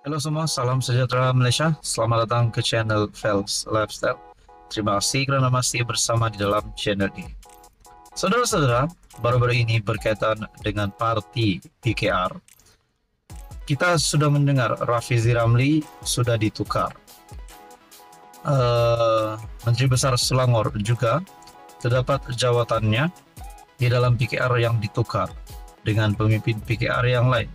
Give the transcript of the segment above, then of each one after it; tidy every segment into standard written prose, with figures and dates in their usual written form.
Halo semua, salam sejahtera Malaysia. Selamat datang ke channel Phelps Lifestyle. Terima kasih kerana masih bersama di dalam channel ini. Saudara-saudara, baru-baru ini berkaitan dengan parti PKR, kita sudah mendengar Rafizi Ramli sudah ditukar. Menteri Besar Selangor juga terdapat jawatannya di dalam PKR yang ditukar dengan pemimpin PKR yang lain.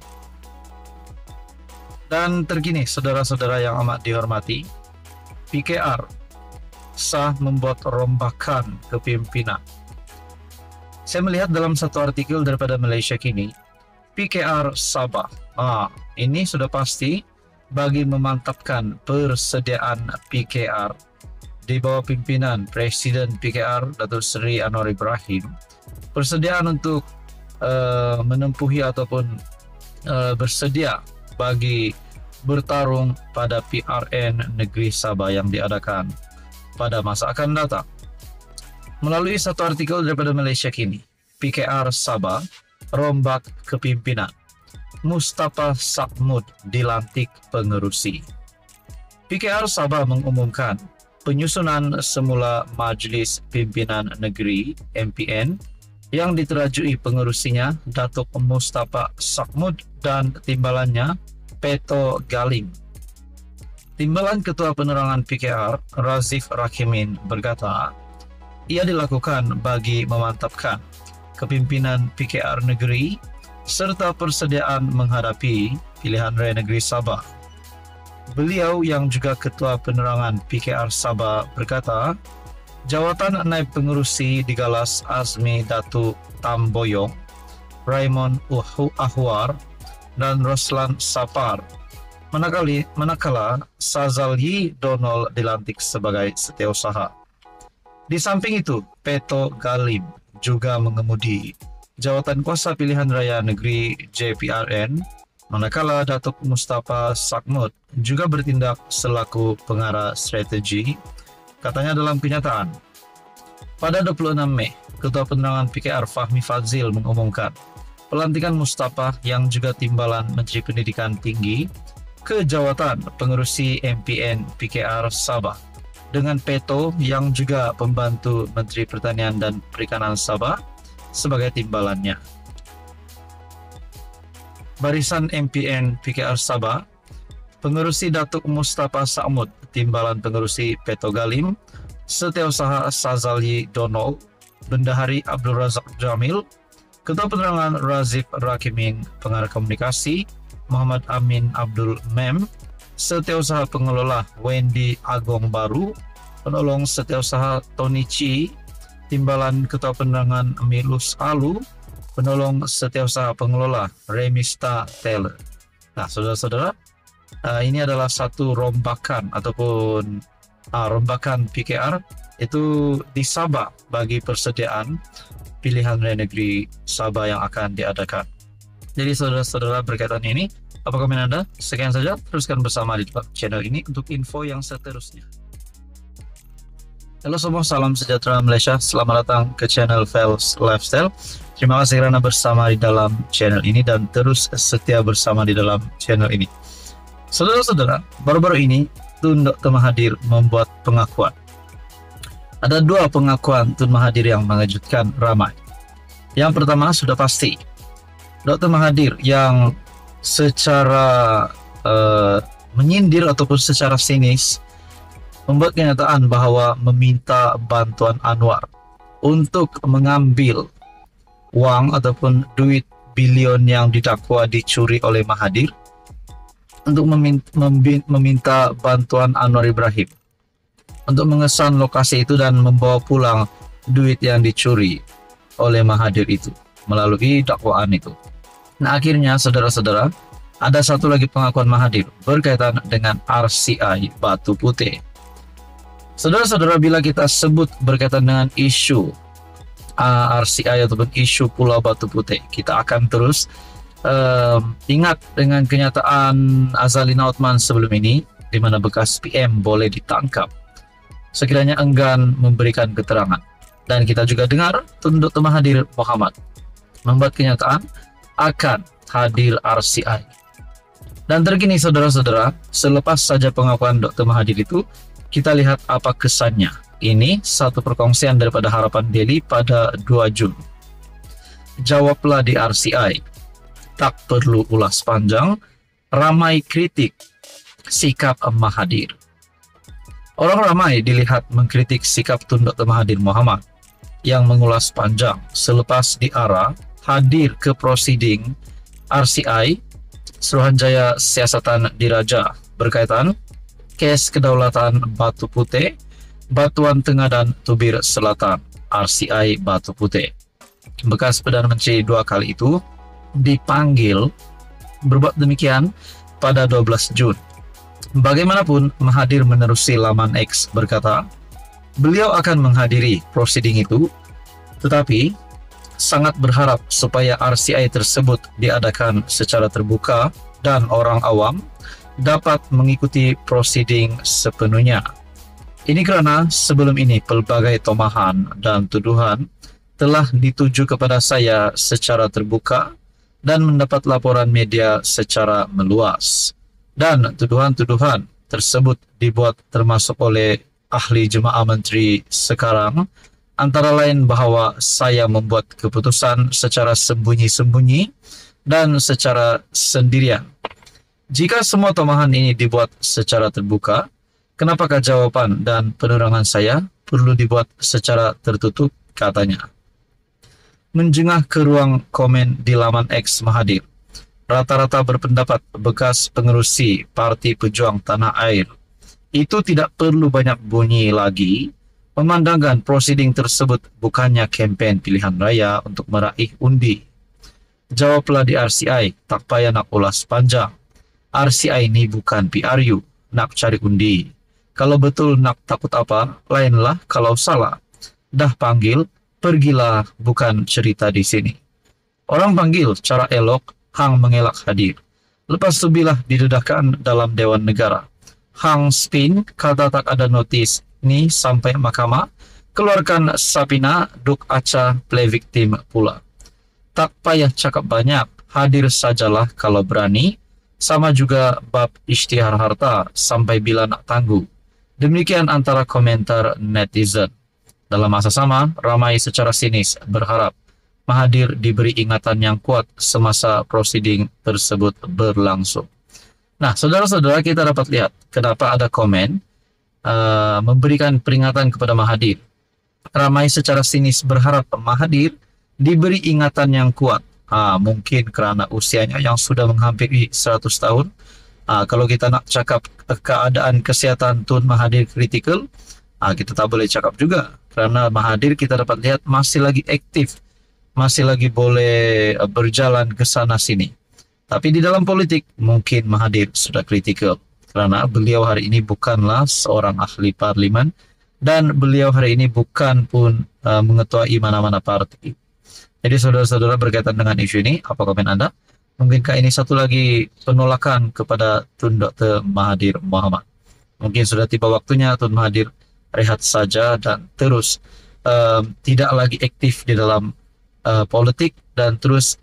Dan terkini, saudara-saudara yang amat dihormati, PKR sah membuat rombakan kepimpinan. Saya melihat dalam satu artikel daripada Malaysia Kini, PKR Sabah. Ini sudah pasti bagi memantapkan persediaan PKR di bawah pimpinan Presiden PKR Datuk Seri Anwar Ibrahim. Persediaan untuk menempuhi ataupun bersedia bagi bertarung pada PRN Negeri Sabah yang diadakan pada masa akan datang. Melalui satu artikel daripada Malaysia Kini, PKR Sabah rombak kepimpinan. Mustafa Sakmud dilantik pengerusi. PKR Sabah mengumumkan penyusunan semula Majlis Pimpinan Negeri MPN yang diterajui pengerusinya Datuk Mustafa Sakmud dan timbalannya Peto Galim. Timbalan Ketua Penerangan PKR Razif Rakimin berkata, ia dilakukan bagi memantapkan kepimpinan PKR negeri serta persediaan menghadapi pilihan raya negeri Sabah. Beliau yang juga Ketua Penerangan PKR Sabah berkata, jawatan naib pengerusi digalas Azmi Datuk Tamboyong, Raymond Ahwar dan Roslan Sapar, manakala Sazalyi Donol dilantik sebagai setiausaha. Di samping itu, Peto Galim juga mengemudi jawatan kuasa pilihan raya negeri JPRN, manakala Datuk Mustafa Sakmud juga bertindak selaku pengarah strategi. Katanya dalam kenyataan, pada 26 Mei, Ketua Penerangan PKR Fahmi Fadzil mengumumkan pelantikan Mustafa yang juga timbalan Menteri Pendidikan Tinggi ke jawatan pengerusi MPN PKR Sabah dengan Peto yang juga pembantu Menteri Pertanian dan Perikanan Sabah sebagai timbalannya. Barisan MPN PKR Sabah, pengerusi Datuk Mustafa Sakmud, timbalan pengerusi Peto Galim, setiausaha Sazalyi Donol, Bendahari Abdul Razak Jamil, Ketua Penerangan Razif Rakimin, pengarah komunikasi Muhammad Amin Abdul Mem, setiausaha pengelola Wendy Agong Baru, penolong setiausaha Tony Chi, timbalan Ketua Penerangan Milus Alu, penolong setiausaha pengelola Remista Taylor. Nah, saudara-saudara, ini adalah satu rombakan ataupun rombakan PKR itu di Sabah bagi persediaan pilihan raya negeri Sabah yang akan diadakan. Jadi saudara-saudara, berkaitan ini, apa komen Anda? Sekian saja, teruskan bersama di channel ini untuk info yang seterusnya. Halo semua, salam sejahtera Malaysia. Selamat datang ke channel Phelps Lifestyle. Terima kasih kerana bersama di dalam channel ini dan terus setia bersama di dalam channel ini. Saudara-saudara, baru-baru ini Tun Dr. Mahathir membuat pengakuan. Ada dua pengakuan Tun Mahathir yang mengejutkan ramai. Yang pertama sudah pasti, Dr. Mahathir yang secara menyindir ataupun secara sinis membuat kenyataan bahwa meminta bantuan Anwar untuk mengambil uang ataupun duit bilion yang didakwa dicuri oleh Mahathir untuk meminta bantuan Anwar Ibrahim untuk mengesan lokasi itu dan membawa pulang duit yang dicuri oleh Mahathir itu melalui dakwaan itu. Nah, akhirnya saudara-saudara, ada satu lagi pengakuan Mahathir berkaitan dengan RCI Batu Putih. Saudara-saudara, bila kita sebut berkaitan dengan isu RCI ataupun isu Pulau Batu Putih, kita akan terus ingat dengan kenyataan Azalina Othman sebelum ini, di mana bekas PM boleh ditangkap sekiranya enggan memberikan keterangan. Dan kita juga dengar Tun Dr. Mahathir Mohamad membuat kenyataan akan hadir RCI. Dan terkini saudara-saudara, selepas saja pengakuan Dr. Mahathir itu, kita lihat apa kesannya. Ini satu perkongsian daripada Harapan Daily pada 2 Jun. Jawablah di RCI. Tak perlu ulas panjang, ramai kritik sikap Mahathir. Orang ramai dilihat mengkritik sikap Tun Dr. Mahathir Mohamad yang mengulas panjang selepas diarah hadir ke prosiding RCI Suruhanjaya Siasatan Diraja berkaitan kes kedaulatan Batu Putih, Batuan Tengah dan Tubir Selatan RCI Batu Putih. Bekas Perdana Menteri 2 kali itu dipanggil berbuat demikian pada 12 Jun. Bagaimanapun, Mahathir menerusi laman X berkata, beliau akan menghadiri prosiding itu, tetapi sangat berharap supaya RCI tersebut diadakan secara terbuka dan orang awam dapat mengikuti prosiding sepenuhnya. Ini kerana sebelum ini pelbagai tomahan dan tuduhan telah dituju kepada saya secara terbuka dan mendapat laporan media secara meluas. Dan tuduhan-tuduhan tersebut dibuat termasuk oleh ahli jemaah menteri sekarang, antara lain bahawa saya membuat keputusan secara sembunyi-sembunyi dan secara sendirian. Jika semua tomahan ini dibuat secara terbuka, kenapakah jawapan dan penerangan saya perlu dibuat secara tertutup, katanya. Menjengah ke ruang komen di laman X Mahathir, rata-rata berpendapat bekas pengerusi Parti Pejuang Tanah Air itu tidak perlu banyak bunyi lagi, memandangkan prosiding tersebut bukannya kempen pilihan raya untuk meraih undi. Jawablah di RCI, tak payah nak ulas panjang. RCI ini bukan PRU, nak cari undi. Kalau betul nak takut apa, lainlah kalau salah. Dah panggil, pergilah, bukan cerita di sini. Orang panggil cara elok, hang mengelak hadir. Lepas tu bilah didedahkan dalam Dewan Negara. Hang spin, kata tak ada notis ni sampai mahkamah, keluarkan Sapina duk aca play victim pula. Tak payah cakap banyak, hadir sajalah kalau berani, sama juga bab isytihar harta sampai bila nak tangguh. Demikian antara komentar netizen. Dalam masa sama, ramai secara sinis berharap Mahathir diberi ingatan yang kuat semasa prosiding tersebut berlangsung. Nah, saudara-saudara, kita dapat lihat kenapa ada komen memberikan peringatan kepada Mahathir. Ramai secara sinis berharap Mahathir diberi ingatan yang kuat. Mungkin kerana usianya yang sudah menghampiri 100 tahun. Kalau kita nak cakap keadaan kesihatan Tun Mahathir kritikal, kita tak boleh cakap juga. Kerana Mahathir kita dapat lihat masih lagi aktif, masih lagi boleh berjalan ke sana sini. Tapi di dalam politik mungkin Mahathir sudah kritikal. Kerana beliau hari ini bukanlah seorang ahli parlimen dan beliau hari ini bukan pun mengetuai mana-mana parti. Jadi saudara-saudara, berkaitan dengan isu ini, apa komen Anda? Mungkinkah ini satu lagi penolakan kepada Tun Dr. Mahathir Mohamad? Mungkin sudah tiba waktunya Tun Mahathir rehat saja dan terus tidak lagi aktif di dalam politik dan terus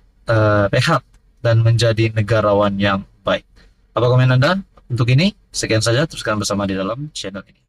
rehat dan menjadi negarawan yang baik. Apa komen Anda? Untuk ini, sekian saja, teruskan bersama di dalam channel ini.